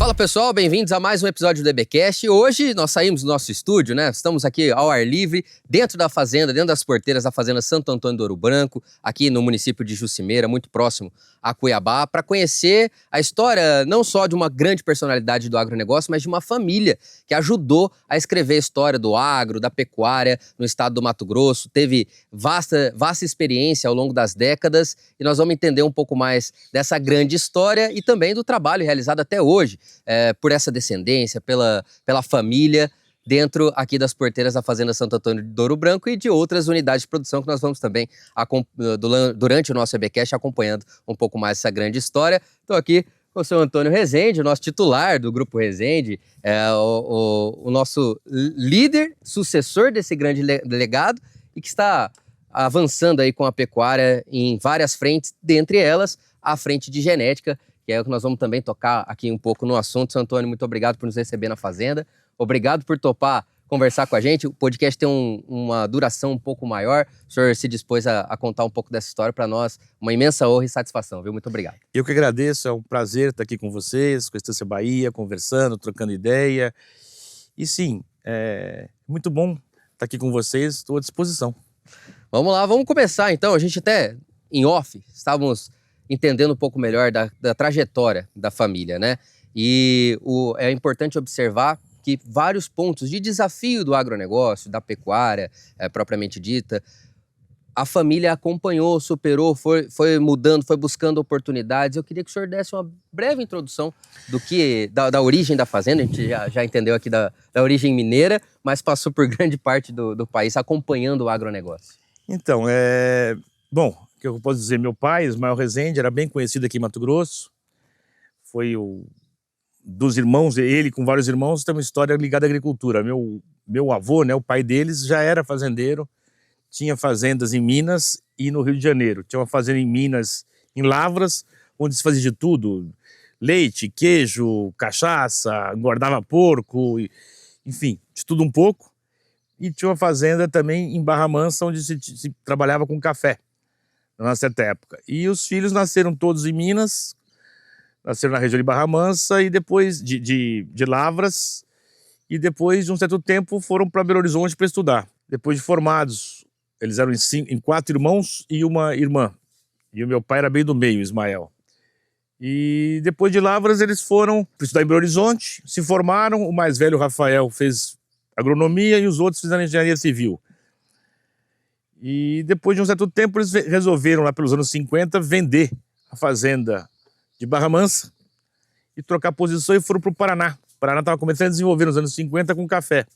Fala pessoal, bem-vindos a mais um episódio do EBcast. Hoje nós saímos do nosso estúdio, né? Estamos aqui ao ar livre, dentro da fazenda, dentro das porteiras da fazenda Santo Antônio do Ouro Branco, aqui no município de Juscimeira, muito próximo a Cuiabá, para conhecer a história não só de uma grande personalidade do agronegócio, mas de uma família que ajudou a escrever a história do agro, da pecuária no estado do Mato Grosso, teve vasta experiência ao longo das décadas e nós vamos entender um pouco mais dessa grande história e também do trabalho realizado até hoje. Por essa descendência, pela família, dentro aqui das porteiras da Fazenda Santo Antônio do Ouro Branco e de outras unidades de produção que nós vamos também, durante o nosso EBcast, acompanhando um pouco mais essa grande história. Estou aqui com o seu Antônio Rezende, o nosso titular do Grupo Rezende, o nosso líder, sucessor desse grande legado e que está avançando aí com a pecuária em várias frentes, dentre elas a frente de genética, que é o que nós vamos também tocar aqui um pouco no assunto. Seu Antônio, muito obrigado por nos receber na Fazenda. Obrigado por topar conversar com a gente. O podcast tem uma duração um pouco maior. O senhor se dispôs a contar um pouco dessa história para nós. Uma imensa honra e satisfação, viu? Muito obrigado. Eu que agradeço, é um prazer estar aqui com vocês, com a Estância Bahia, conversando, trocando ideia. E sim, é muito bom estar aqui com vocês, estou à disposição. Vamos lá, vamos começar então. A gente até, em off, estávamos entendendo um pouco melhor da trajetória da família, né? E é importante observar que vários pontos de desafio do agronegócio, da pecuária propriamente dita, a família acompanhou, superou, foi mudando, foi buscando oportunidades. Eu queria que o senhor desse uma breve introdução da origem da fazenda. A gente já entendeu aqui da origem mineira, mas passou por grande parte do país acompanhando o agronegócio. Então, bom, o que eu posso dizer, meu pai, Ismael Rezende, era bem conhecido aqui em Mato Grosso, foi dos irmãos, ele com vários irmãos, tem uma história ligada à agricultura. Meu avô, né, o pai deles, já era fazendeiro, tinha fazendas em Minas e no Rio de Janeiro. Tinha uma fazenda em Minas, em Lavras, onde se fazia de tudo, leite, queijo, cachaça, engordava porco, enfim, de tudo um pouco. E tinha uma fazenda também em Barra Mansa, onde se trabalhava com café, na certa época. E os filhos nasceram todos em Minas, nasceram na região de Barra Mansa e depois de Lavras, e depois de um certo tempo foram para Belo Horizonte para estudar. Depois de formados, eles eram em 4 irmãos e uma irmã. E o meu pai era bem do meio, Ismael. E depois de Lavras eles foram para estudar em Belo Horizonte, se formaram, o mais velho, Rafael, fez agronomia e os outros fizeram engenharia civil. E depois de um certo tempo eles resolveram, lá pelos anos 50, vender a fazenda de Barra Mansa e trocar posição e foram para o Paraná. O Paraná estava começando a desenvolver nos anos 50 com café.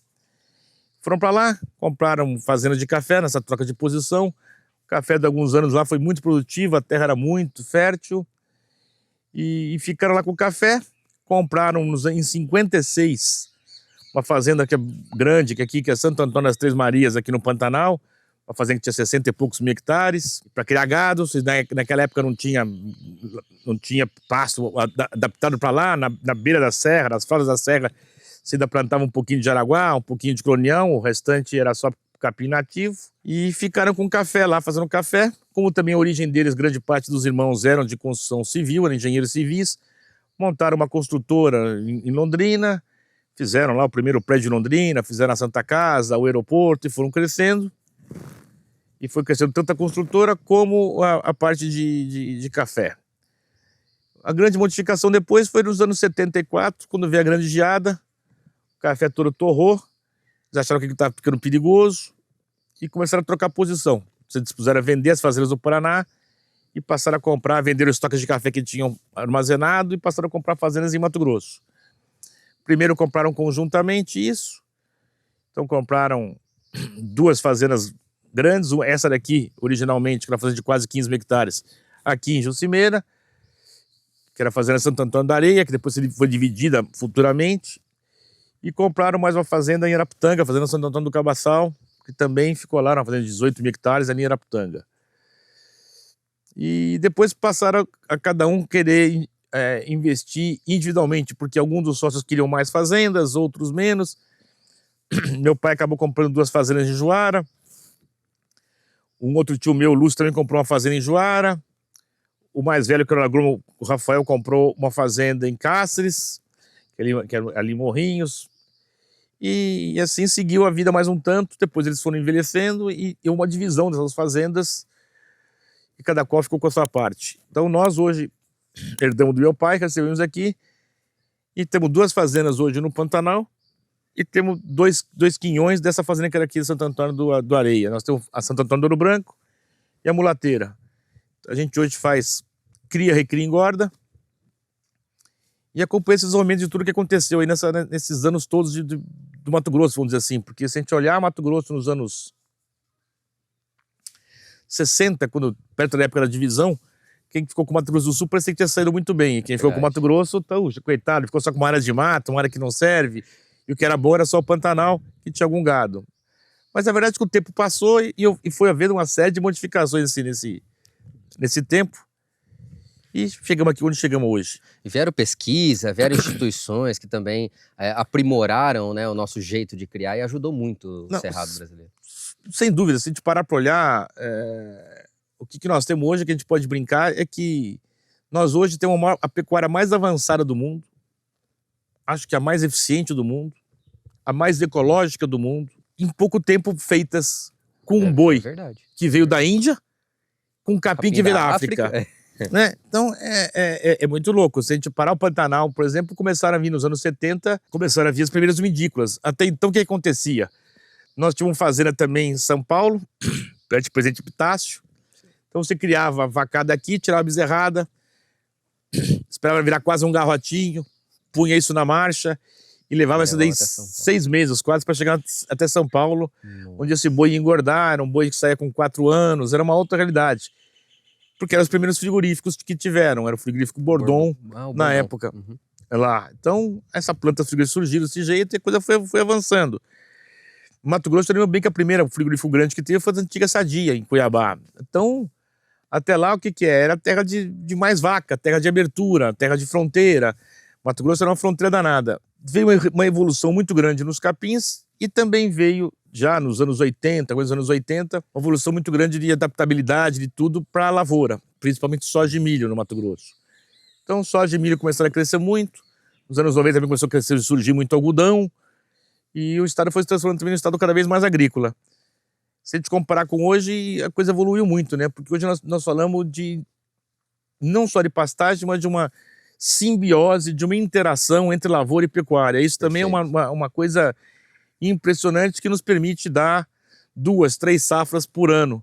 Foram para lá, compraram fazenda de café nessa troca de posição. O café de alguns anos lá foi muito produtivo, a terra era muito fértil. E ficaram lá com o café. Compraram em 56 uma fazenda que é grande, que é Santo Antônio das Três Marias, aqui no Pantanal. Uma fazenda que tinha 60 e poucos mil hectares, para criar gado. Naquela época não tinha pasto adaptado para lá, na beira da serra, nas faldas da serra, se ainda plantava um pouquinho de jaraguá, um pouquinho de clonião, o restante era só capim nativo. E ficaram com café lá, fazendo café. Como também a origem deles, grande parte dos irmãos eram de construção civil, eram engenheiros civis, montaram uma construtora em Londrina, fizeram lá o primeiro prédio de Londrina, fizeram a Santa Casa, o aeroporto e foram crescendo. E foi crescendo tanto a construtora como a parte de café. A grande modificação depois foi nos anos 74, quando veio a grande geada, o café todo torrou, eles acharam que ele estava ficando perigoso e começaram a trocar posição. Se dispuseram a vender as fazendas do Paraná e passaram a comprar, venderam os estoques de café que tinham armazenado e passaram a comprar fazendas em Mato Grosso. Primeiro compraram conjuntamente isso, então compraram 2 fazendas grandes, essa daqui, originalmente, que era uma fazenda de quase 15 hectares, aqui em Juscimeira, que era a fazenda Santo Antônio da Areia, que depois foi dividida futuramente, e compraram mais uma fazenda em Araputanga, a fazenda Santo Antônio do Cabaçal, que também ficou lá, uma fazenda de 18 mil hectares, ali em Araputanga. E depois passaram a cada um querer investir individualmente, porque alguns dos sócios queriam mais fazendas, outros menos. Meu pai acabou comprando 2 fazendas em Juara. Um outro tio meu, Lúcio, também comprou uma fazenda em Juara. O mais velho, que era o agrônomo, o Rafael, comprou uma fazenda em Cáceres. que era ali em Morrinhos. E assim seguiu a vida mais um tanto. Depois eles foram envelhecendo e uma divisão dessas fazendas, e cada qual ficou com a sua parte. Então nós hoje herdamos do meu pai, recebemos aqui, e temos 2 fazendas hoje no Pantanal, e temos dois quinhões dessa fazenda que era aqui em Santo Antônio do Areia. Nós temos a Santo Antônio do Ouro Branco e a Mulateira. A gente hoje faz cria, recria, engorda, e acompanha esses momentos de tudo que aconteceu aí nesses anos todos do Mato Grosso, vamos dizer assim. Porque se a gente olhar Mato Grosso nos anos 60, perto da época da divisão, quem ficou com o Mato Grosso do Sul parecia que tinha saído muito bem. E quem ficou com o Mato Grosso, coitado, ficou só com uma área de mato, uma área que não serve. E o que era bom era só o Pantanal, que tinha algum gado. Mas a verdade é que o tempo passou e foi havendo uma série de modificações assim, nesse tempo. E chegamos aqui onde chegamos hoje. E vieram pesquisa, vieram instituições que também aprimoraram, né, o nosso jeito de criar e ajudou muito o Cerrado brasileiro. Sem dúvida, se a gente parar para olhar, o que nós temos hoje, que a gente pode brincar, é que nós hoje temos a pecuária mais avançada do mundo, acho que a mais eficiente do mundo, a mais ecológica do mundo, em pouco tempo feitas com um boi que veio da Índia, com um capim que veio da África. Né? Então é muito louco. Se a gente parar o Pantanal, por exemplo, começaram a vir nos anos 70, começaram a vir as primeiras vinícolas. Até então, o que acontecia? Nós tínhamos uma fazenda também em São Paulo, perto de Presidente Epitácio. Então você criava a vacada aqui, tirava a bezerrada, esperava virar quase um garrotinho, punha isso na marcha e levava isso daí 6 meses quase para chegar até São Paulo, onde esse boi ia engordar, era um boi que saía com 4 anos, era uma outra realidade. Porque eram os primeiros frigoríficos que tiveram, era o frigorífico Bordon na época. Lá. Então, essa planta frigorífica surgiu desse jeito e a coisa foi avançando. Mato Grosso, eu lembro bem que a primeira frigorífico grande que teve foi a antiga Sadia, em Cuiabá. Então, até lá, o que é? Era terra de mais vaca, terra de abertura, terra de fronteira. Mato Grosso era uma fronteira danada. Veio uma evolução muito grande nos capins e também veio, já nos anos 80, alguns anos 80, uma evolução muito grande de adaptabilidade de tudo para a lavoura, principalmente soja e milho no Mato Grosso. Então, soja e milho começaram a crescer muito. Nos anos 90 também começou a crescer, surgir muito algodão. E o estado foi se transformando também num estado cada vez mais agrícola. Se a gente comparar com hoje, a coisa evoluiu muito, né? Porque hoje nós falamos não só de pastagem, mas de uma simbiose, de uma interação entre lavoura e pecuária. Isso também é uma coisa impressionante que nos permite dar 2, 3 safras por ano.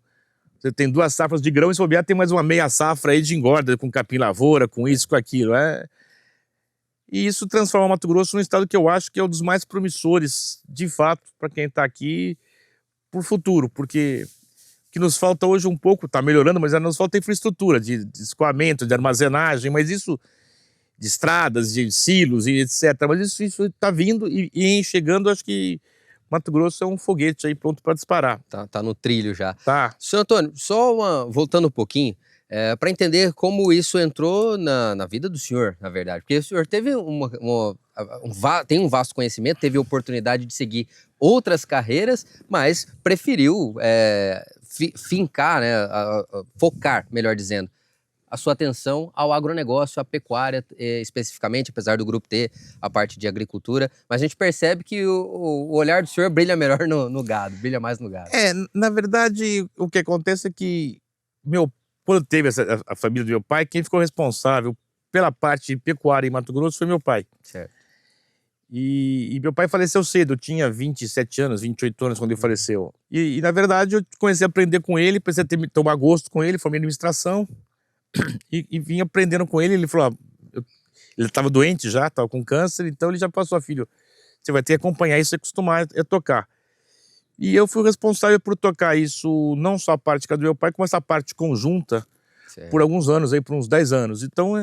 Você tem 2 safras de grão e se bobear tem mais uma meia safra aí de engorda, com capim-lavoura, com isso, com aquilo. E isso transforma o Mato Grosso num estado que eu acho que é um dos mais promissores, de fato, para quem está aqui, para o futuro. Porque o que nos falta hoje um pouco, está melhorando, mas nos falta infraestrutura de escoamento, de armazenagem, mas isso, de estradas, de silos e etc. Mas isso está vindo e chegando, acho que Mato Grosso é um foguete aí pronto para disparar. Tá no trilho já. Tá. Senhor Antônio, voltando um pouquinho, para entender como isso entrou na vida do senhor, na verdade. Porque o senhor teve tem um vasto conhecimento, teve a oportunidade de seguir outras carreiras, mas preferiu fincar, né, focar, melhor dizendo, a sua atenção ao agronegócio, à pecuária especificamente, apesar do grupo ter a parte de agricultura, mas a gente percebe que o olhar do senhor brilha melhor no gado, brilha mais no gado. Na verdade, o que acontece é que quando teve a família do meu pai, quem ficou responsável pela parte de pecuária em Mato Grosso foi meu pai. Certo. E meu pai faleceu cedo, eu tinha 27 anos, 28 anos quando ele faleceu. E na verdade, eu comecei a aprender com ele, comecei a tomar gosto com ele, formei administração. E vim aprendendo com ele. Ele falou, ele estava doente já, estava com câncer, então ele já passou, filho, você vai ter que acompanhar isso e acostumar a tocar. E eu fui responsável por tocar isso, não só a parte do meu pai, como essa parte conjunta, por alguns anos, aí, por uns 10 anos. Então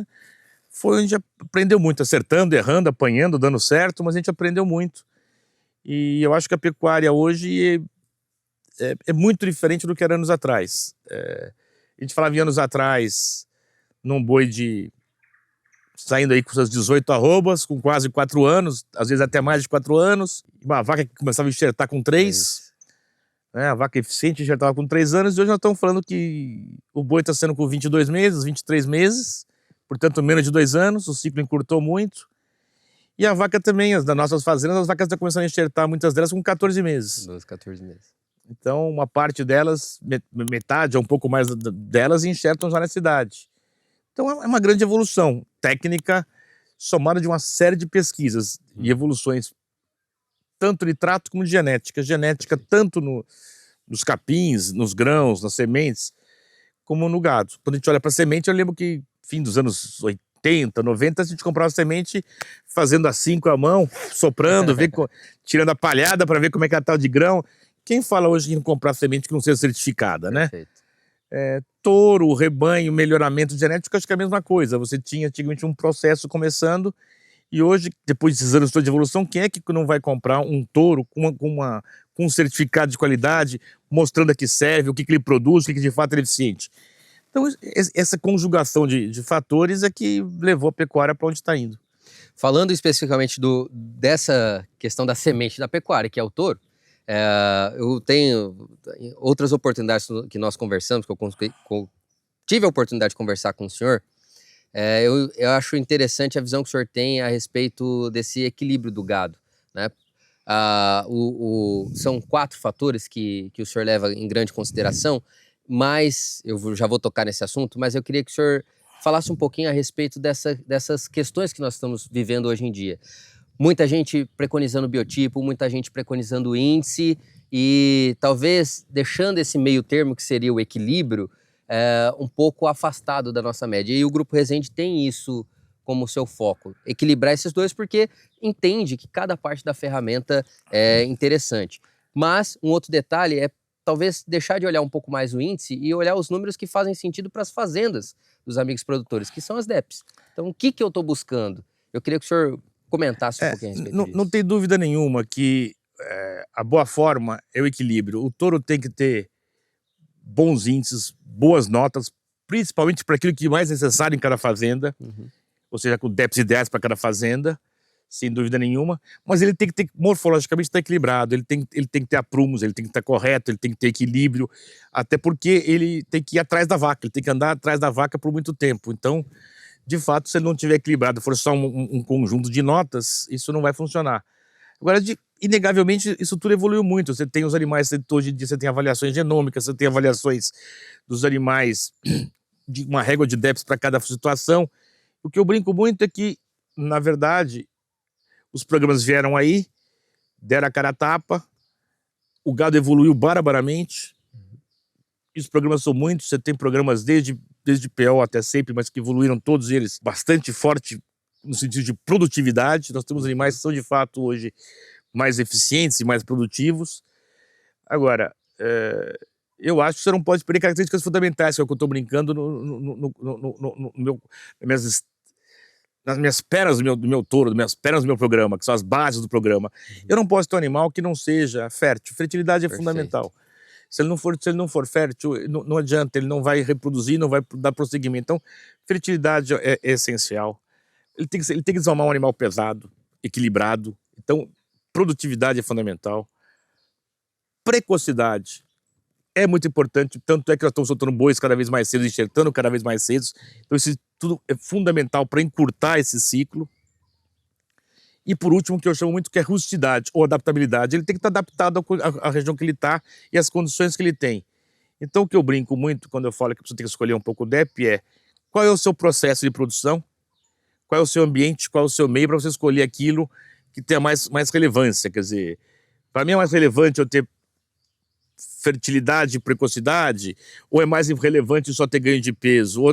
foi onde a gente aprendeu muito, acertando, errando, apanhando, dando certo, mas a gente aprendeu muito. E eu acho que a pecuária hoje é muito diferente do que era anos atrás. A gente falava em anos atrás, num boi saindo aí com seus 18 arrobas, com quase 4 anos, às vezes até mais de 4 anos. Uma vaca que começava a enxertar com 3. Né? A vaca eficiente enxertava com 3 anos. E hoje nós estamos falando que o boi está sendo com 22 meses, 23 meses. Portanto, menos de 2 anos. O ciclo encurtou muito. E a vaca também, das nossas fazendas, as vacas estão começando a enxertar, muitas delas com 14 meses. 12, 14 meses. Então, uma parte delas, metade ou um pouco mais delas, enxertam já na cidade. Então, é uma grande evolução técnica, somada de uma série de pesquisas e evoluções, tanto de trato como de genética. Genética tanto nos capins, nos grãos, nas sementes, como no gado. Quando a gente olha para a semente, eu lembro que, fim dos anos 80, 90, a gente comprava semente fazendo assim com a mão, soprando, tirando a palhada para ver como é que ela tá de grão. Quem fala hoje que não comprar semente que não seja certificada, né? Touro, rebanho, melhoramento genético, acho que é a mesma coisa. Você tinha antigamente um processo começando, e hoje, depois desses anos todos de evolução, quem é que não vai comprar um touro com um certificado de qualidade, mostrando a que serve, o que ele produz, o que de fato é eficiente? Então, essa conjugação de fatores é que levou a pecuária para onde está indo. Falando especificamente dessa questão da semente da pecuária, que é o touro, eu tenho outras oportunidades que nós conversamos, que eu tive a oportunidade de conversar com o senhor. Eu acho interessante a visão que o senhor tem a respeito desse equilíbrio do gado, né? São 4 fatores que o senhor leva em grande consideração, mas eu já vou tocar nesse assunto, mas eu queria que o senhor falasse um pouquinho a respeito dessas questões que nós estamos vivendo hoje em dia. Muita gente preconizando biotipo, muita gente preconizando índice e talvez deixando esse meio termo, que seria o equilíbrio, um pouco afastado da nossa média. E o Grupo Resende tem isso como seu foco, equilibrar esses dois, porque entende que cada parte da ferramenta é interessante. Mas um outro detalhe é talvez deixar de olhar um pouco mais o índice e olhar os números que fazem sentido para as fazendas dos amigos produtores, que são as DEPs. Então, o que eu estou buscando? Eu queria que o senhor comentasse um pouquinho a respeito disso. Não tem dúvida nenhuma que a boa forma é o equilíbrio. O touro tem que ter bons índices, boas notas, principalmente para aquilo que é mais necessário em cada fazenda, ou seja, com DEPs ideais para cada fazenda, sem dúvida nenhuma, mas ele tem que ter, morfologicamente, estar equilibrado, ele tem que ter aprumos, ele tem que estar correto, ele tem que ter equilíbrio, até porque ele tem que ir atrás da vaca, ele tem que andar atrás da vaca por muito tempo. Então, de fato, se ele não tiver equilibrado, for só um conjunto de notas, isso não vai funcionar. Agora, inegavelmente, isso tudo evoluiu muito. Você tem os animais, hoje em dia você tem avaliações genômicas, você tem avaliações dos animais, de uma régua de DEPs para cada situação. O que eu brinco muito é que, na verdade, os programas vieram aí, deram a cara a tapa, o gado evoluiu barbaramente, e os programas são muitos, você tem programas desde PO até sempre, mas que evoluíram todos eles bastante forte no sentido de produtividade. Nós temos animais que são de fato hoje mais eficientes e mais produtivos. Agora, eu acho que você não pode perder características fundamentais, que é o que eu estou brincando nas minhas pernas do meu touro, nas minhas pernas do meu programa, que são as bases do programa. Eu não posso ter um animal que não seja fértil. Fertilidade é fundamental. Se ele não for fértil, não adianta, ele não vai reproduzir, não vai dar prosseguimento. Então, fertilidade é essencial. Ele tem que desarmar um animal pesado, equilibrado. Então, produtividade é fundamental. Precocidade é muito importante, tanto é que nós estamos soltando bois cada vez mais cedo, enxertando cada vez mais cedo. Então, isso tudo é fundamental para encurtar esse ciclo. E por último, que eu chamo muito que é rusticidade ou adaptabilidade. Ele tem que estar adaptado à região que ele está e às condições que ele tem. Então, o que eu brinco muito quando eu falo que você tem que escolher um pouco o DEP é: qual é o seu processo de produção, qual é o seu ambiente, qual é o seu meio, para você escolher aquilo que tenha mais relevância. Quer dizer, para mim é mais relevante eu ter fertilidade e precocidade, ou é mais relevante só ter ganho de peso?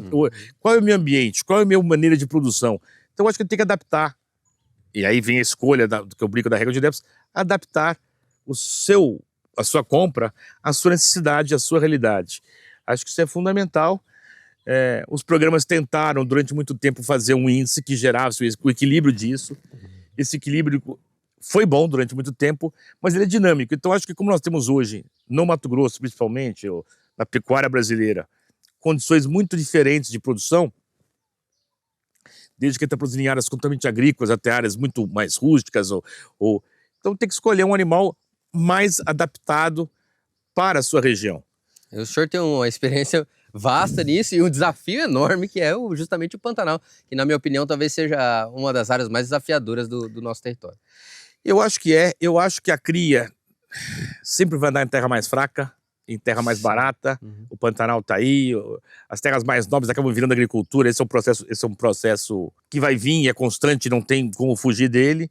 Qual é o meu ambiente? Qual é a minha maneira de produção? Então, eu acho que ele tem que adaptar. E aí vem a escolha do que eu brinco da regra de DEPs, adaptar a sua compra à sua necessidade, à sua realidade. Acho que isso é fundamental. Os programas tentaram durante muito tempo fazer um índice que gerasse o equilíbrio disso. Esse equilíbrio foi bom durante muito tempo, mas ele é dinâmico. Então acho que como nós temos hoje, no Mato Grosso principalmente, ou na pecuária brasileira, condições muito diferentes de produção, desde que está produzindo em áreas completamente agrícolas até áreas muito mais rústicas. Então tem que escolher um animal mais adaptado para a sua região. O senhor tem uma experiência vasta nisso e um desafio enorme que é justamente o Pantanal, que na minha opinião talvez seja uma das áreas mais desafiadoras do nosso território. Eu acho que a cria sempre vai andar em terra mais fraca, em terra mais barata. O Pantanal está aí, as terras mais nobres acabam virando agricultura. Esse é um processo que vai vir, é constante, não tem como fugir dele.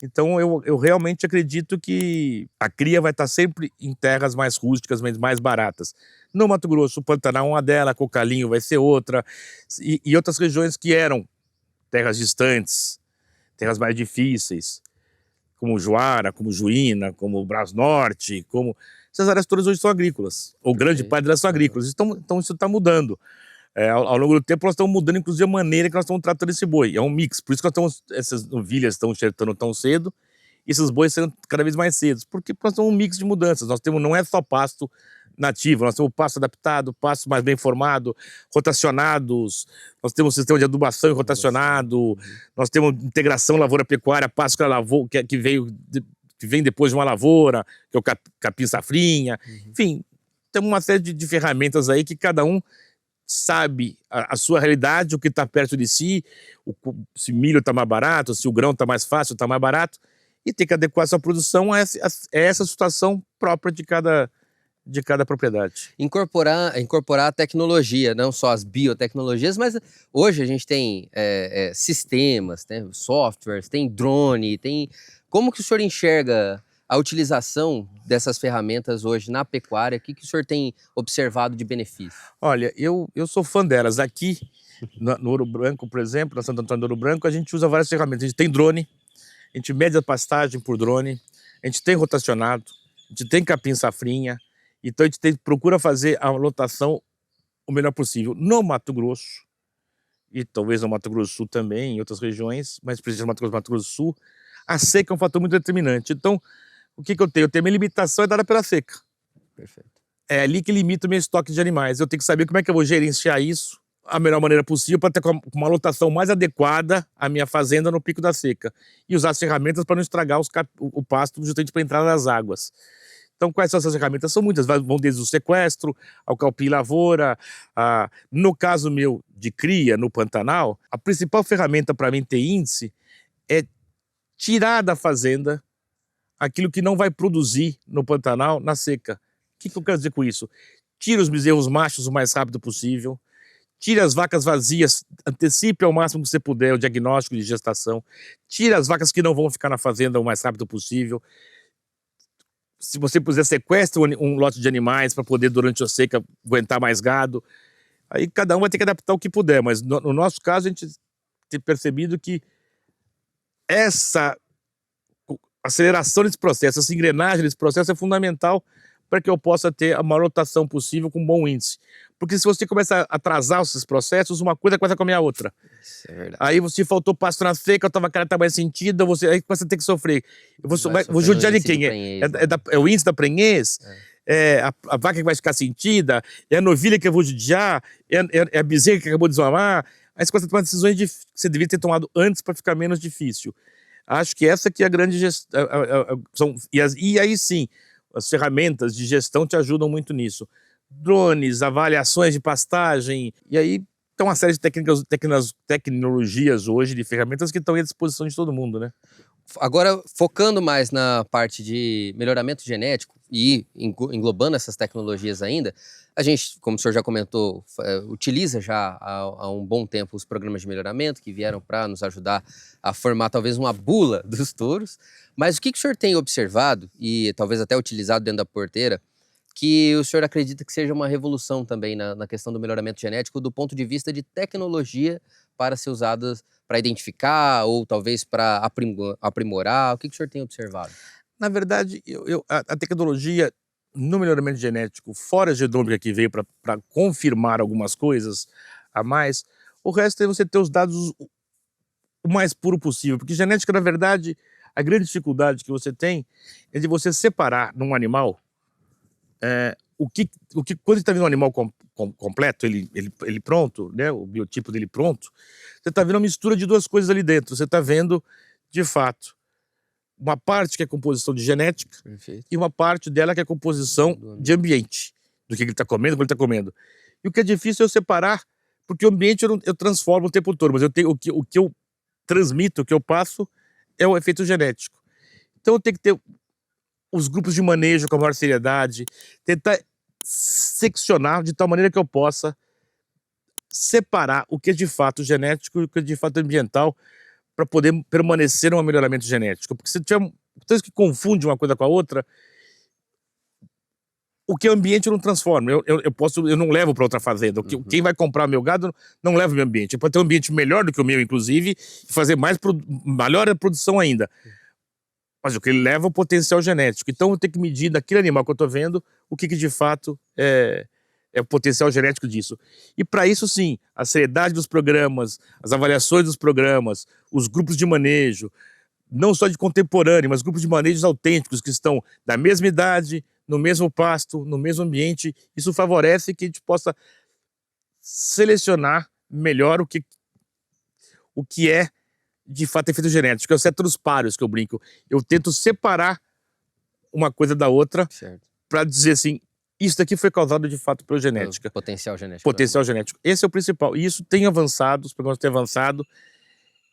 Então eu realmente acredito que a cria vai estar sempre em terras mais rústicas, mais baratas. No Mato Grosso, o Pantanal é uma delas, Cocalinho vai ser outra, e outras regiões que eram terras distantes, terras mais difíceis, como Juara, como Juína, como Brás Norte, como... Essas áreas todas hoje são agrícolas, ou grande parte delas são agrícolas, então isso está mudando. Ao longo do tempo nós estamos mudando inclusive a maneira que nós estamos tratando esse boi, é um mix, por isso que essas novilhas estão enxertando tão cedo, e esses bois sendo cada vez mais cedo, porque nós temos um mix de mudanças, não é só pasto nativo, nós temos pasto adaptado, pasto mais bem formado, rotacionados, nós temos um sistema de adubação rotacionado, nós temos integração lavoura-pecuária, pasto que vem depois de uma lavoura, que é o capim safrinha, enfim, temos uma série de ferramentas aí que cada um sabe a sua realidade, o que está perto de si, se milho está mais barato, se o grão está mais fácil, está mais barato, e tem que adequar sua produção a essa situação própria de cada propriedade. Incorporar a tecnologia, não só as biotecnologias, mas hoje a gente tem sistemas, tem softwares, tem drone, tem... Como que o senhor enxerga a utilização dessas ferramentas hoje na pecuária? O que o senhor tem observado de benefício? Olha, eu sou fã delas. Aqui no Ouro Branco, por exemplo, na Santo Antônio do Ouro Branco, a gente usa várias ferramentas. A gente tem drone, a gente mede a pastagem por drone, a gente tem rotacionado, a gente tem capim safrinha, então a gente procura fazer a lotação o melhor possível. No Mato Grosso, e talvez no Mato Grosso do Sul também, em outras regiões, mas principalmente no Mato Grosso do Sul, a seca é um fator muito determinante. Então, o que eu tenho? Eu tenho a minha limitação é dada pela seca. Perfeito. É ali que limita o meu estoque de animais. Eu tenho que saber como é que eu vou gerenciar isso a melhor maneira possível para ter uma lotação mais adequada à minha fazenda no pico da seca. E usar as ferramentas para não estragar o pasto justamente para entrar nas águas. Então, quais são essas ferramentas? São muitas, vão desde o sequestro, ao calpim lavoura. No caso meu de cria, no Pantanal, a principal ferramenta para mim ter índice é tirar da fazenda aquilo que não vai produzir no Pantanal na seca. O que eu quero dizer com isso? Tira os bezerros machos o mais rápido possível, tira as vacas vazias, antecipe ao máximo que você puder o diagnóstico de gestação, tira as vacas que não vão ficar na fazenda o mais rápido possível. Se você puser, sequestra um lote de animais para poder, durante a seca, aguentar mais gado. Aí cada um vai ter que adaptar o que puder, mas no nosso caso a gente tem percebido que essa aceleração desse processo, essa engrenagem desse processo é fundamental para que eu possa ter a maior rotação possível com bom índice. Porque se você começa a atrasar esses processos, uma coisa começa a comer a outra. Isso é verdade. Aí você faltou pasto na seca, a tua vaca está mais sentida, aí começa a ter que sofrer. Vou judiar de quem? É o índice da prenhez? A vaca que vai ficar sentida? É a novilha que eu vou judiar? É a bezerra que acabou de desmamar? Aí você começa a tomar decisões que você deveria ter tomado antes para ficar menos difícil. Acho que essa que é a grande gestão. E aí sim, as ferramentas de gestão te ajudam muito nisso. Drones, avaliações de pastagem, e aí tem uma série de tecnologias hoje, de ferramentas que estão à disposição de todo mundo, né? Agora, focando mais na parte de melhoramento genético e englobando essas tecnologias ainda, a gente, como o senhor já comentou, utiliza já há um bom tempo os programas de melhoramento que vieram para nos ajudar a formar talvez uma bula dos touros, mas o que o senhor tem observado e talvez até utilizado dentro da porteira, que o senhor acredita que seja uma revolução também na questão do melhoramento genético do ponto de vista de tecnologia para ser usadas para identificar ou talvez para aprimorar? O que o senhor tem observado? Na verdade, a tecnologia no melhoramento genético, fora a genômica que veio para confirmar algumas coisas a mais, o resto é você ter os dados o mais puro possível, porque genética, na verdade, a grande dificuldade que você tem é de você separar num animal quando está vendo um animal completo, ele pronto, né, o biotipo dele pronto, você está vendo uma mistura de duas coisas ali dentro. Você está vendo, de fato, uma parte que é composição de genética. Perfeito. E uma parte dela que é composição de ambiente, do que ele está comendo, como ele está comendo. E o que é difícil é eu separar, porque o ambiente eu transformo o tempo todo, mas o que eu transmito, o que eu passo, é o efeito genético. Então eu tenho que ter os grupos de manejo com a maior seriedade, tentar seccionar de tal maneira que eu possa separar o que é de fato genético e o que é de fato ambiental para poder permanecer um melhoramento genético. Porque se tiver coisas que confunde uma coisa com a outra, o que é ambiente eu não transformo, eu não levo para outra fazenda. Quem vai comprar meu gado não leva o meu ambiente. Pode ter um ambiente melhor do que o meu, inclusive, e fazer melhor a produção ainda. Mas o que ele leva é o potencial genético. Então eu tenho que medir daquele animal que eu estou vendo o que de fato é o potencial genético disso. E para isso, sim, a seriedade dos programas, as avaliações dos programas, os grupos de manejo, não só de contemporâneo, mas grupos de manejos autênticos que estão da mesma idade, no mesmo pasto, no mesmo ambiente, isso favorece que a gente possa selecionar melhor o que é de fato efeito genético. É o certo dos páreos que eu brinco. Eu tento separar uma coisa da outra para dizer assim, isso daqui foi causado de fato pela genética. Potencial genético. Potencial genético. Esse é o principal. E isso tem avançado, os programas têm avançado,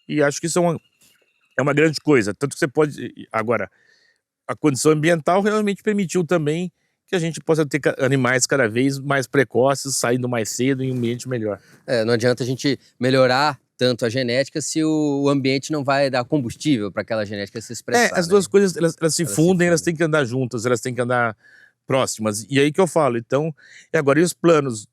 e acho que isso é uma grande coisa. Tanto que você pode... Agora, a condição ambiental realmente permitiu também que a gente possa ter animais cada vez mais precoces, saindo mais cedo em um ambiente melhor. Não adianta a gente melhorar tanto a genética se o ambiente não vai dar combustível para aquela genética se expressar. As duas coisas, elas se fundem, elas têm que andar juntas, elas têm que andar próximas. E aí que eu falo, então, e agora, e os planos,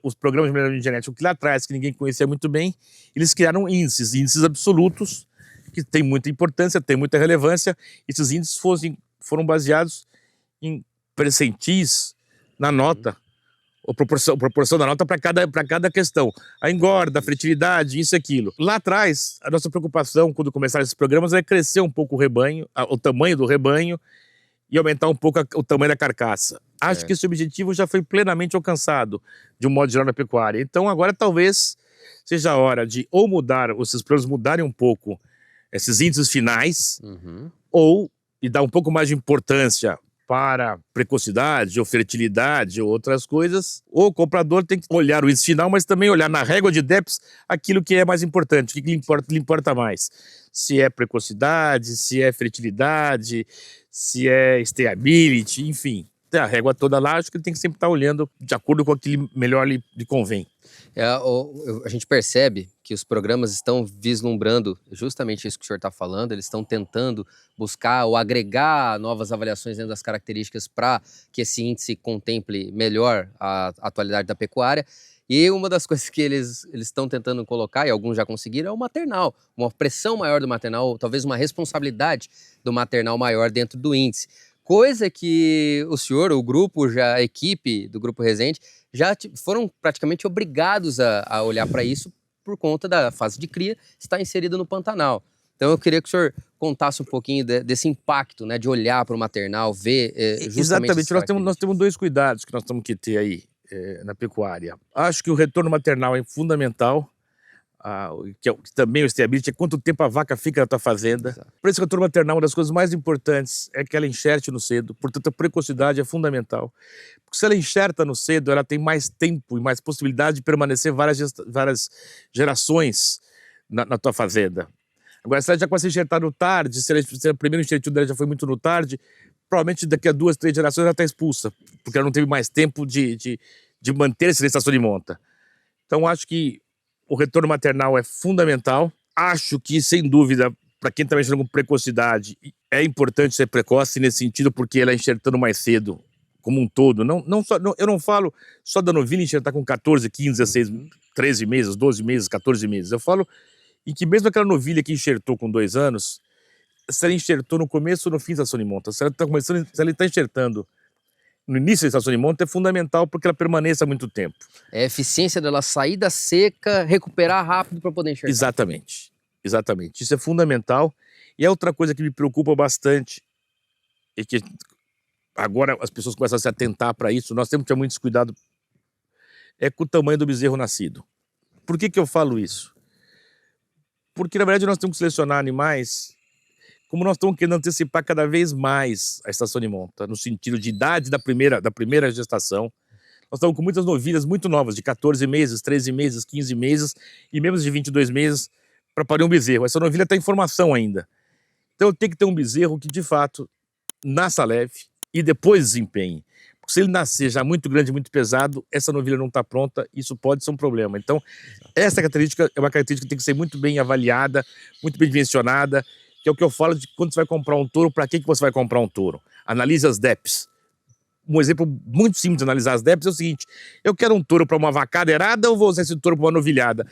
os programas de melhoramento genético, que lá atrás, que ninguém conhecia muito bem, eles criaram índices absolutos, que têm muita importância, têm muita relevância. Esses índices foram baseados em percentis na nota, ou proporção da nota para cada questão. A engorda, a fertilidade, isso e aquilo. Lá atrás, a nossa preocupação, quando começaram esses programas, é crescer um pouco o rebanho, o tamanho do rebanho, e aumentar um pouco o tamanho da carcaça. Acho que esse objetivo já foi plenamente alcançado, de um modo geral, na pecuária. Então agora talvez seja a hora de ou mudar, ou esses planos mudarem um pouco esses índices finais, e dar um pouco mais de importância para precocidade, ou fertilidade, ou outras coisas. Ou o comprador tem que olhar o índice final, mas também olhar na régua de DEPS aquilo que é mais importante, o que lhe importa mais. Se é precocidade, se é fertilidade, se é stability, enfim. Tem a régua toda lá, acho que ele tem que sempre estar olhando de acordo com aquilo que melhor lhe convém. A gente percebe que os programas estão vislumbrando justamente isso que o senhor está falando, eles estão tentando buscar ou agregar novas avaliações dentro das características para que esse índice contemple melhor a atualidade da pecuária. E uma das coisas que eles estão tentando colocar, e alguns já conseguiram, é o maternal. Uma pressão maior do maternal, talvez uma responsabilidade do maternal maior dentro do índice. Coisa que o senhor, o grupo, a equipe do Grupo Resende, já foram praticamente obrigados a olhar para isso por conta da fase de cria estar inserida no Pantanal. Então eu queria que o senhor contasse um pouquinho desse impacto, né, de olhar para o maternal, ver justamente... Exatamente, nós temos dois cuidados que nós temos que ter aí na pecuária. Acho que o retorno maternal é fundamental, que também o stability é quanto tempo a vaca fica na tua fazenda. Exato. Por isso, o retorno maternal, uma das coisas mais importantes é que ela enxerte no cedo, portanto a precocidade é fundamental. Porque se ela enxerta no cedo, ela tem mais tempo e mais possibilidade de permanecer várias gerações na tua fazenda. Agora, se ela já começa a enxertar no tarde, se a primeira enxertura dela já foi muito no tarde, provavelmente daqui a 2, 3 gerações ela está expulsa, porque ela não teve mais tempo de manter essa estação de monta. Então, acho que o retorno maternal é fundamental. Acho que, sem dúvida, para quem está mexendo com precocidade, é importante ser precoce nesse sentido, porque ela enxertando mais cedo, como um todo. Eu não falo só da novilha enxertar com 14, 15, 16, 13 meses, 12 meses, 14 meses. Eu falo em que mesmo aquela novilha que enxertou com 2 anos, se ela enxertou no começo ou no fim da estação de monta, se ela está enxertando no início da estação de monta, é fundamental porque ela permaneça muito tempo. É a eficiência dela sair da seca, recuperar rápido para poder enxertar. Exatamente. Isso é fundamental. E é outra coisa que me preocupa bastante, é que agora as pessoas começam a se atentar para isso, nós temos que ter muito cuidado, é com o tamanho do bezerro nascido. Por que eu falo isso? Porque, na verdade, nós temos que selecionar animais como nós estamos querendo antecipar cada vez mais a estação de monta, no sentido de idade da primeira gestação. Nós estamos com muitas novilhas muito novas, de 14 meses, 13 meses, 15 meses e mesmo de 22 meses para parir um bezerro. Essa novilha está em formação ainda. Então eu tenho que ter um bezerro que de fato nasça leve e depois desempenhe. Porque se ele nascer já muito grande, muito pesado, essa novilha não está pronta, isso pode ser um problema. Então, essa característica é uma característica que tem que ser muito bem avaliada, muito bem dimensionada, que é o que eu falo de quando você vai comprar um touro, para que você vai comprar um touro? Analise as DEPs. Um exemplo muito simples de analisar as DEPs é o seguinte: eu quero um touro para uma vacadeirada ou vou usar esse touro para uma novilhada?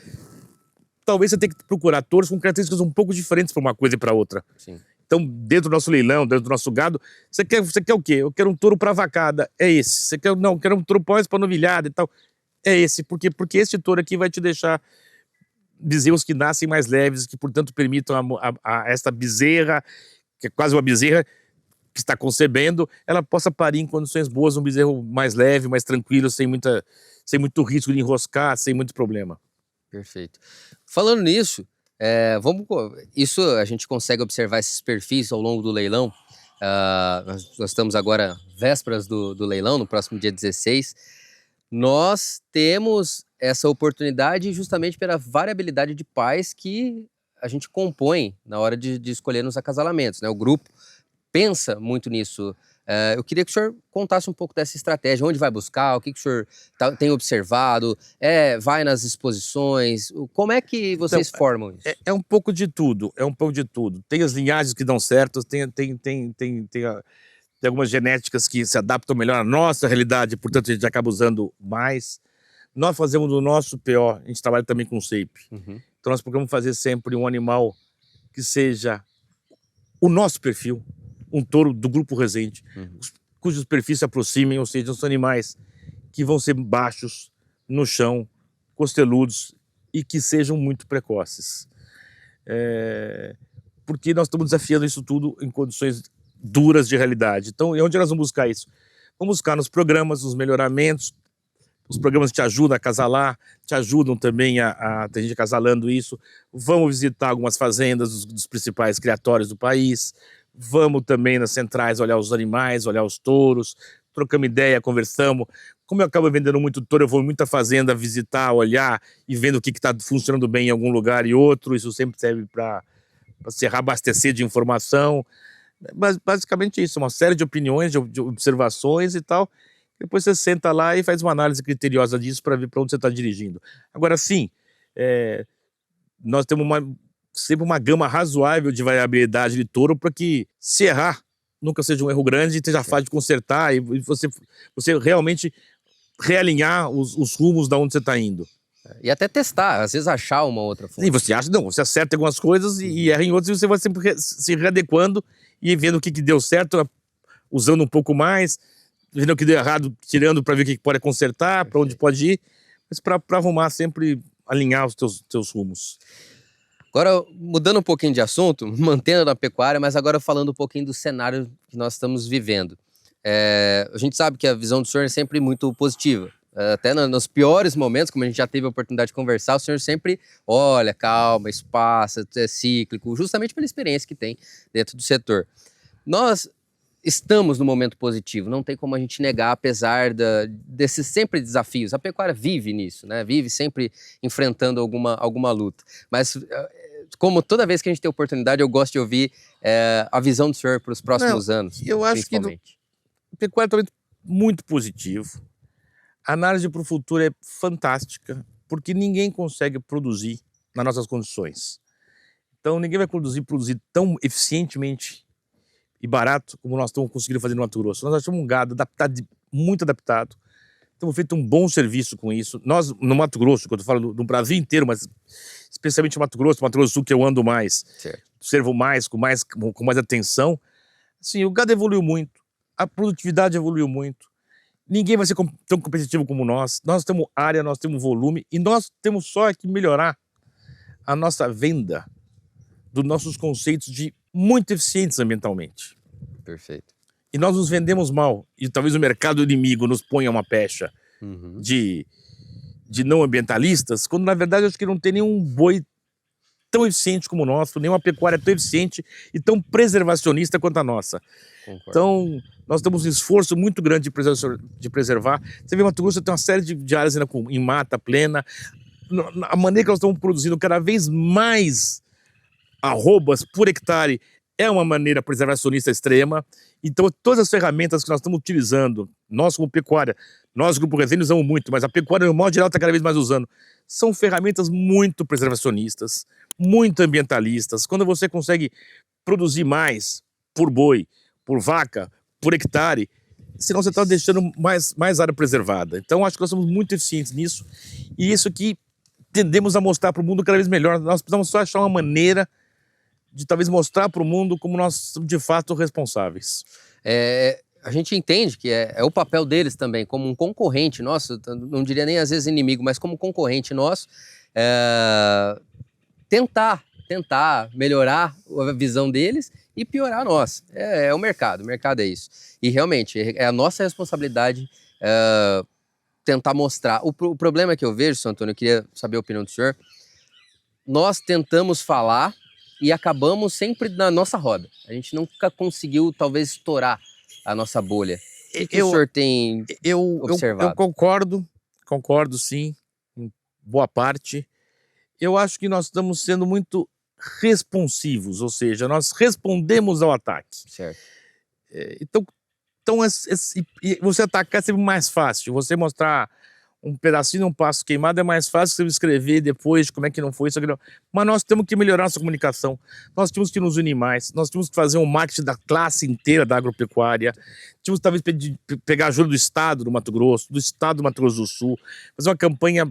Talvez você tenha que procurar touros com características um pouco diferentes para uma coisa e para outra. Sim. Então, dentro do nosso leilão, dentro do nosso gado, você quer o quê? Eu quero um touro para vacada, é esse. Você quer, não, eu quero um touro para novilhada e tal, é esse. Por quê? Porque esse touro aqui vai te deixar bezerros que nascem mais leves, que, portanto, permitam a esta bezerra, que é quase uma bezerra que está concebendo, ela possa parir em condições boas, um bezerro mais leve, mais tranquilo, sem muito risco de enroscar, sem muito problema. Perfeito. Falando nisso, isso a gente consegue observar esses perfis ao longo do leilão. Nós estamos agora vésperas do leilão, no próximo dia 16. Nós temos essa oportunidade justamente pela variabilidade de pais que a gente compõe na hora de escolher nos acasalamentos, né? O grupo pensa muito nisso. Eu queria que o senhor contasse um pouco dessa estratégia, onde vai buscar, o que o senhor tem observado, vai nas exposições, como é que vocês formam isso? É um pouco de tudo, Tem as linhagens que dão certo, tem algumas genéticas que se adaptam melhor à nossa realidade, portanto a gente acaba usando mais. Nós fazemos o nosso PO, a gente trabalha também com shape. Uhum. Então nós procuramos fazer sempre um animal que seja o nosso perfil, um touro do grupo Resende, cujos perfis se aproximem, ou seja, são animais que vão ser baixos, no chão, costeludos e que sejam muito precoces. Porque nós estamos desafiando isso tudo em condições duras de realidade. Então, e onde nós vamos buscar isso? Vamos buscar nos programas, nos melhoramentos. Os programas te ajudam a acasalar, te ajudam também tem gente acasalando isso. Vamos visitar algumas fazendas dos principais criatórios do país. Vamos também nas centrais olhar os animais, olhar os touros, trocamos ideia, conversamos. Como eu acabo vendendo muito touro, eu vou em muita fazenda visitar, olhar e vendo o que está funcionando bem em algum lugar e outro. Isso sempre serve para se reabastecer de informação. Mas basicamente isso, uma série de opiniões, de observações e tal. Depois você senta lá e faz uma análise criteriosa disso para ver para onde você está dirigindo. Agora sim, nós temos sempre uma gama razoável de variabilidade de touro para que, se errar, nunca seja um erro grande e seja fácil de consertar e você realmente realinhar os rumos da onde você está indo. E até testar, às vezes achar uma outra fonte. Sim, você acerta em algumas coisas e erra em outras, e você vai sempre se readequando e vendo o que deu certo, usando um pouco mais, vendo o que deu errado, tirando para ver o que pode consertar, para onde pode ir, mas para arrumar sempre, alinhar os teus rumos. Agora, mudando um pouquinho de assunto, mantendo na pecuária, mas agora falando um pouquinho do cenário que nós estamos vivendo. A gente sabe que a visão do senhor é sempre muito positiva. Até nos piores momentos, como a gente já teve a oportunidade de conversar, o senhor sempre olha, calma, espaça, é cíclico, justamente pela experiência que tem dentro do setor. Nós estamos no momento positivo, não tem como a gente negar, apesar desses sempre desafios. A pecuária vive nisso, né? Vive sempre enfrentando alguma luta. Mas, como toda vez que a gente tem oportunidade, eu gosto de ouvir a visão do senhor para os próximos anos. Eu acho que a pecuária é muito positivo. A análise para o futuro é fantástica, porque ninguém consegue produzir nas nossas condições. Então, ninguém vai produzir tão eficientemente e barato como nós estamos conseguindo fazer no Mato Grosso. Nós achamos um gado muito adaptado, temos feito um bom serviço com isso. Nós, no Mato Grosso, quando eu falo no Brasil inteiro, mas especialmente no Mato Grosso do Sul, que eu ando mais, observo mais, com mais atenção, assim, o gado evoluiu muito, a produtividade evoluiu muito. Ninguém vai ser tão competitivo como nós. Nós temos área, nós temos volume e nós temos só que melhorar a nossa venda dos nossos conceitos de muito eficientes ambientalmente. Perfeito. E nós nos vendemos mal. E talvez o mercado inimigo nos ponha uma pecha de não ambientalistas, quando na verdade eu acho que não tem nenhum boi tão eficiente como o nosso, nenhuma pecuária tão eficiente e tão preservacionista quanto a nossa. Concordo. Então, nós temos um esforço muito grande de preservar. Você vê, Mato Grosso tem uma série de áreas ainda em mata plena. A maneira que nós estamos produzindo cada vez mais arrobas por hectare é uma maneira preservacionista extrema. Então, todas as ferramentas que nós estamos utilizando, nós como pecuária, nós, Grupo Resende, usamos muito, mas a pecuária, no modo geral, está cada vez mais usando. São ferramentas muito preservacionistas, muito ambientalistas. Quando você consegue produzir mais por boi, por vaca, por hectare, senão você está deixando mais área preservada. Então, acho que nós somos muito eficientes nisso. E isso aqui tendemos a mostrar para o mundo cada vez melhor. Nós precisamos só achar uma maneira de talvez mostrar para o mundo como nós somos de fato responsáveis. A gente entende que é o papel deles também, como um concorrente nosso, não diria nem às vezes inimigo, mas como concorrente nosso, tentar melhorar a visão deles e piorar a nossa. É o mercado é isso. E realmente, é a nossa responsabilidade tentar mostrar. O problema que eu vejo, Sr. Antônio, eu queria saber a opinião do senhor, nós tentamos falar e acabamos sempre na nossa roda. A gente nunca conseguiu, talvez, estourar a nossa bolha. O que o senhor tem observado? Eu concordo sim, em boa parte. Eu acho que nós estamos sendo muito responsivos, ou seja, nós respondemos ao ataque. Certo. Então você atacar é sempre mais fácil. Você mostrar um pedacinho de um passo queimado é mais fácil você escrever depois como é que não foi isso aqui não. Mas nós temos que melhorar nossa comunicação, nós temos que nos unir mais, nós temos que fazer um marketing da classe inteira da agropecuária, temos talvez pegar ajuda do Estado do Mato Grosso, do Estado do Mato Grosso do Sul, fazer uma campanha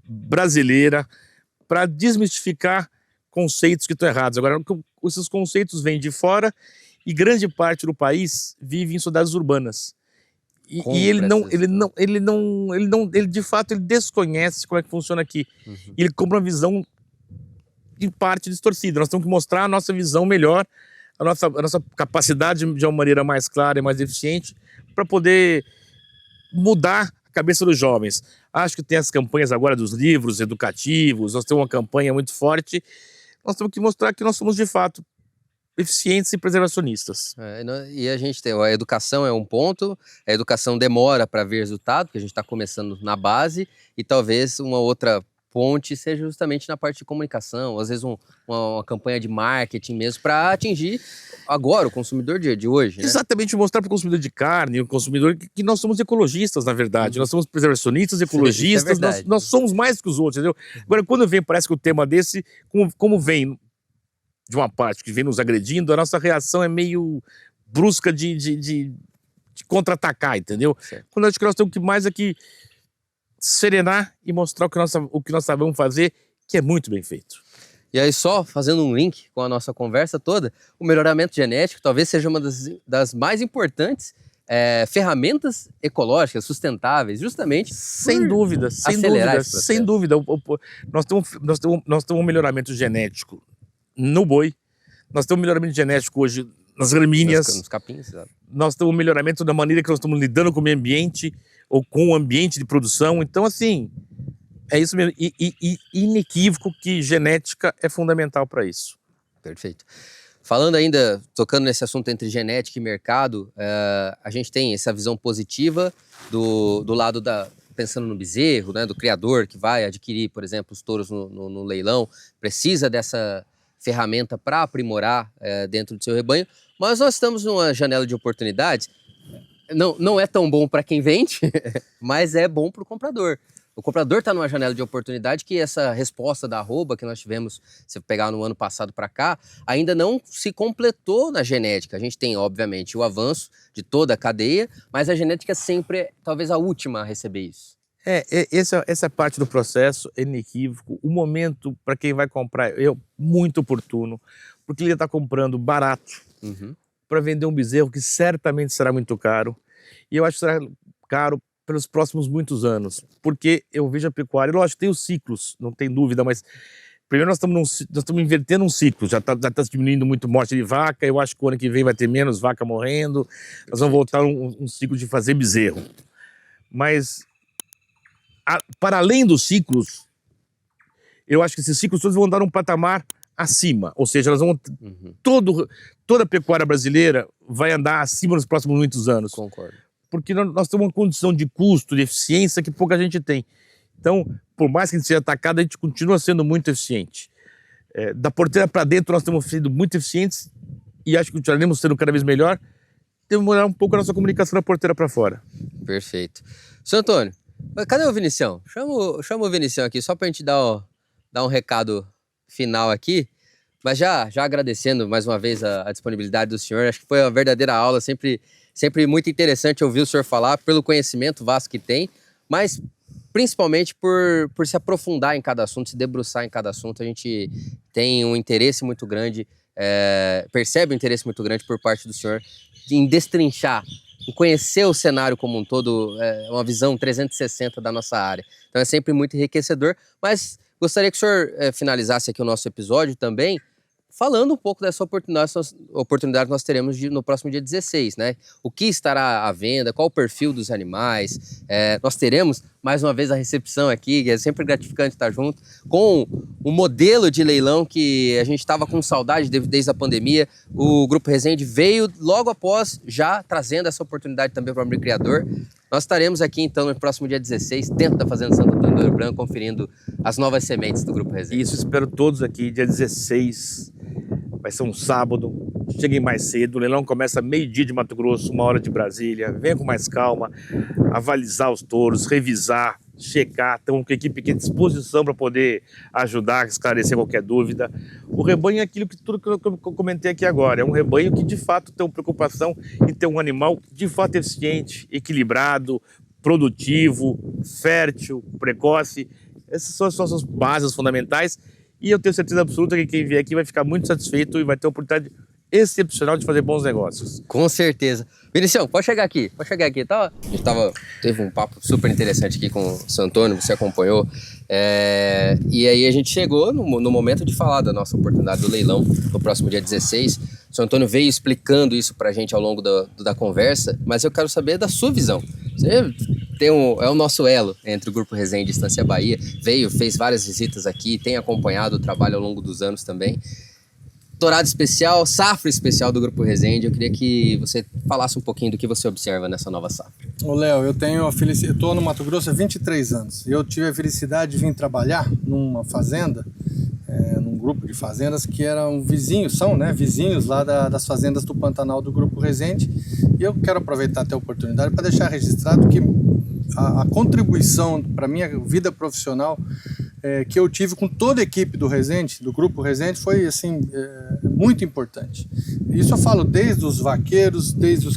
brasileira para desmistificar conceitos que estão errados. Agora, esses conceitos vêm de fora e grande parte do país vive em cidades urbanas. E ele de fato, ele desconhece como é que funciona aqui. Uhum. E ele compra uma visão em parte distorcida. Nós temos que mostrar a nossa visão melhor, a nossa capacidade de uma maneira mais clara e mais eficiente para poder mudar a cabeça dos jovens. Acho que tem as campanhas agora dos livros educativos, nós temos uma campanha muito forte. Nós temos que mostrar que nós somos de fato eficientes e preservacionistas. E a gente tem, a educação é um ponto, a educação demora para ver resultado, porque a gente está começando na base, e talvez uma outra ponte seja justamente na parte de comunicação, às vezes uma campanha de marketing mesmo, para atingir agora o consumidor de hoje. Né? Exatamente, mostrar para o consumidor de carne, o consumidor, que nós somos ecologistas, na verdade. Nós somos preservacionistas, ecologistas, nós somos mais que os outros, entendeu? Agora, quando parece que o tema desse, como vem de uma parte que vem nos agredindo, a nossa reação é meio brusca de contra-atacar, entendeu? Certo. Quando acho que nós temos que mais aqui serenar e mostrar o que nós sabemos fazer, que é muito bem feito. E aí, só fazendo um link com a nossa conversa toda, o melhoramento genético talvez seja uma das mais importantes ferramentas ecológicas, sustentáveis, justamente sem dúvida. Nós temos um melhoramento genético no boi, nós temos um melhoramento genético hoje nas gramíneas, nos capins, exato. Nós temos um melhoramento da maneira que nós estamos lidando com o meio ambiente ou com o ambiente de produção. Então, assim, é isso mesmo. E inequívoco que genética é fundamental para isso. Perfeito. Falando ainda, tocando nesse assunto entre genética e mercado, a gente tem essa visão positiva do lado pensando no bezerro, né, do criador que vai adquirir, por exemplo, os touros no leilão, precisa dessa ferramenta para aprimorar dentro do seu rebanho, mas nós estamos numa janela de oportunidades. Não é tão bom para quem vende, mas é bom para o comprador. O comprador está numa janela de oportunidade que essa resposta da arroba que nós tivemos, se pegar no ano passado para cá, ainda não se completou na genética. A gente tem, obviamente, o avanço de toda a cadeia, mas a genética sempre é talvez a última a receber isso. Essa parte do processo é inequívoco. O momento para quem vai comprar é muito oportuno, porque ele está comprando barato para vender um bezerro que certamente será muito caro. E eu acho que será caro pelos próximos muitos anos, porque eu vejo a pecuária, lógico, tem os ciclos, não tem dúvida, mas primeiro nós estamos invertendo um ciclo, já está diminuindo muito morte de vaca, eu acho que o ano que vem vai ter menos vaca morrendo, nós vamos voltar um ciclo de fazer bezerro. Mas para além dos ciclos, eu acho que esses ciclos todos vão dar um patamar acima, ou seja, Uhum, toda a pecuária brasileira vai andar acima nos próximos muitos anos, concordo. porque nós temos uma condição de custo, de eficiência que pouca gente tem. Então, por mais que a gente seja atacado, a gente continua sendo muito eficiente. Da porteira para dentro, nós temos sido muito eficientes e acho que continuaremos sendo cada vez melhor. Temos que melhorar um pouco a nossa comunicação da porteira para fora. Perfeito. Seu Antônio, mas cadê o Vinicião? Chama o Vinicião aqui, só pra gente dar um recado final aqui. Mas já agradecendo mais uma vez a disponibilidade do senhor, acho que foi uma verdadeira aula, sempre muito interessante ouvir o senhor falar, pelo conhecimento vasto que tem, mas principalmente por se aprofundar em cada assunto, se debruçar em cada assunto. A gente tem um interesse muito grande, percebe um interesse muito grande por parte do senhor em destrinchar, em conhecer o cenário como um todo, uma visão 360 da nossa área. Então é sempre muito enriquecedor, mas gostaria que o senhor finalizasse aqui o nosso episódio também, falando um pouco dessa oportunidade que nós teremos no próximo dia 16, né? O que estará à venda, qual o perfil dos animais. Nós teremos, mais uma vez, a recepção aqui, que é sempre gratificante estar junto, com um modelo de leilão que a gente estava com saudade desde a pandemia. O Grupo Resende veio logo após, já trazendo essa oportunidade também para o criador. Nós estaremos aqui, então, no próximo dia 16, dentro da Fazenda Santo Antônio do Ouro Branco, conferindo as novas sementes do Grupo Resende. Isso, espero todos aqui, dia 16. Vai ser um sábado, cheguem mais cedo, o leilão começa meio-dia de Mato Grosso, 1h de Brasília, venha com mais calma, avalizar os touros, revisar, checar, estamos com a equipe aqui à disposição para poder ajudar, esclarecer qualquer dúvida. O rebanho é aquilo que tudo que eu comentei aqui agora, é um rebanho que de fato tem uma preocupação em ter um animal de fato eficiente, equilibrado, produtivo, fértil, precoce. Essas são as nossas bases fundamentais. E eu tenho certeza absoluta que quem vier aqui vai ficar muito satisfeito e vai ter uma oportunidade excepcional de fazer bons negócios. Com certeza. Vinicião, pode chegar aqui, tá? A gente teve um papo super interessante aqui com o seu Antônio, você acompanhou. E aí a gente chegou no momento de falar da nossa oportunidade do leilão no próximo dia 16. O seu Antônio veio explicando isso pra gente ao longo da conversa, mas eu quero saber da sua visão. Você é o nosso elo entre o Grupo Resende e Estância Bahia, fez várias visitas aqui, tem acompanhado o trabalho ao longo dos anos também. Tourada especial, safra especial do Grupo Resende, eu queria que você falasse um pouquinho do que você observa nessa nova safra. Ô Léo, eu estou no Mato Grosso há 23 anos, eu tive a felicidade de vir trabalhar numa fazenda, num grupo de fazendas que eram vizinhos lá das fazendas do Pantanal do Grupo Resende, e eu quero aproveitar até a oportunidade para deixar registrado que a contribuição para a minha vida profissional que eu tive com toda a equipe do Resende, do Grupo Resende, foi assim, muito importante. Isso eu falo desde os vaqueiros, desde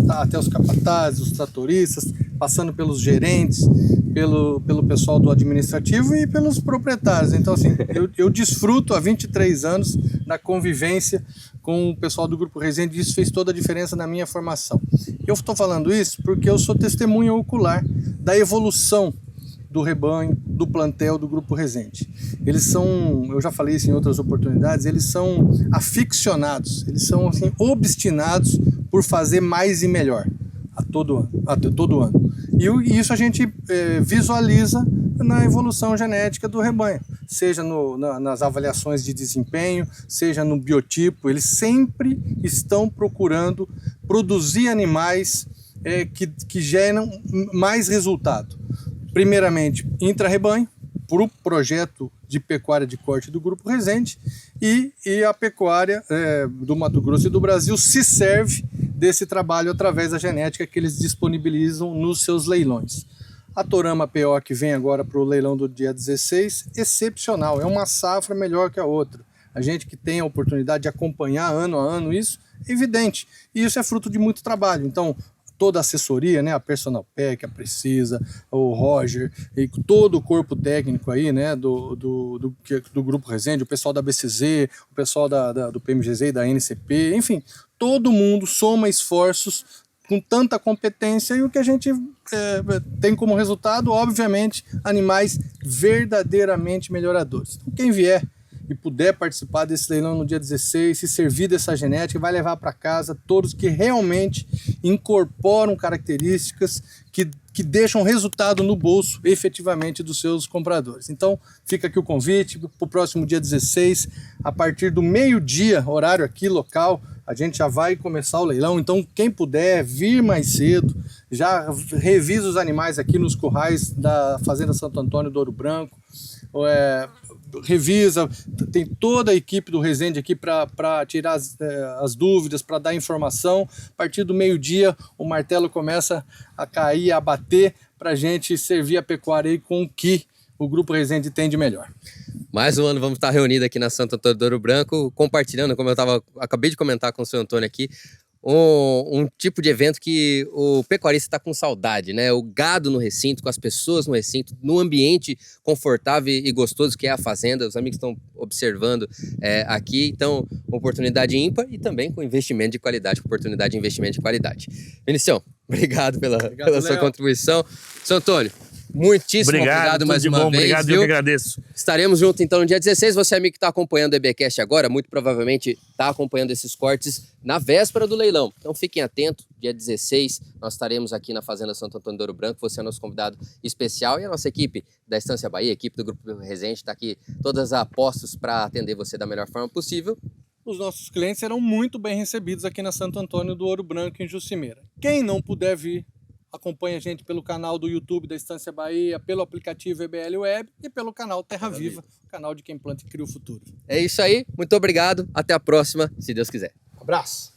até os capatazes, os tratoristas, passando pelos gerentes, pelo pessoal do administrativo e pelos proprietários. Então, assim, eu desfruto há 23 anos da convivência com o pessoal do Grupo Resende, e isso fez toda a diferença na minha formação. Eu estou falando isso porque eu sou testemunha ocular da evolução do rebanho, do plantel do Grupo Resende. Eles são, eu já falei isso em outras oportunidades, eles são aficionados, eles são assim, obstinados por fazer mais e melhor todo ano. E isso a gente visualiza na evolução genética do rebanho, seja nas avaliações de desempenho, seja no biotipo. Eles sempre estão procurando produzir animais que geram mais resultado. Primeiramente, intra-rebanho, para o projeto de pecuária de corte do Grupo Resende, e a pecuária do Mato Grosso e do Brasil se serve desse trabalho através da genética que eles disponibilizam nos seus leilões. A Torama PO, que vem agora para o leilão do dia 16, excepcional, é uma safra melhor que a outra. A gente que tem a oportunidade de acompanhar ano a ano isso, é evidente, e isso é fruto de muito trabalho. Então, toda a assessoria, né, a Personal Pack, a Precisa, o Roger, e todo o corpo técnico aí, né, do Grupo Resende, o pessoal da BCZ, o pessoal do PMGZ e da NCP, enfim, todo mundo soma esforços com tanta competência, e o que a gente tem como resultado, obviamente, animais verdadeiramente melhoradores. Então, quem vier e puder participar desse leilão no dia 16, se servir dessa genética, vai levar para casa todos que realmente incorporam características que que deixam resultado no bolso efetivamente dos seus compradores. Então fica aqui o convite para o próximo dia 16, a partir do meio-dia, horário aqui local, a gente já vai começar o leilão. Então quem puder vir mais cedo, já revisa os animais aqui nos currais da Fazenda Santo Antônio do Ouro Branco, revisa, tem toda a equipe do Resende aqui para tirar as dúvidas, para dar informação. A partir do meio-dia o martelo começa a cair, a bater, para a gente servir a pecuária aí com o que o Grupo Resende tem de melhor. Mais um ano vamos estar reunidos aqui na Santo Antônio do Ouro Branco, compartilhando, como acabei de comentar com o seu Antônio aqui, um tipo de evento que o pecuarista está com saudade, né? O gado no recinto, com as pessoas no recinto, no ambiente confortável e gostoso que é a fazenda. Os amigos estão observando aqui, então, uma oportunidade ímpar e também com investimento de qualidade, oportunidade de investimento de qualidade. Vinicião, obrigado pela sua contribuição. Seu Antônio, muitíssimo obrigado mais uma vez. Obrigado, viu? Eu que agradeço. Estaremos juntos então no dia 16. Você, amigo que está acompanhando o EBcast agora, muito provavelmente está acompanhando esses cortes na véspera do leilão. Então fiquem atentos, dia 16 nós estaremos aqui na Fazenda Santo Antônio do Ouro Branco. Você é nosso convidado especial e a nossa equipe da Estância Bahia, a equipe do Grupo Resende, está aqui todas a postos para atender você da melhor forma possível. Os nossos clientes serão muito bem recebidos aqui na Santo Antônio do Ouro Branco, em Juscimeira. Quem não puder vir, acompanha a gente pelo canal do YouTube da Estância Bahia, pelo aplicativo EBL Web e pelo canal Terra Viva, canal de quem planta e cria o futuro. É isso aí, muito obrigado, até a próxima, se Deus quiser. Abraço!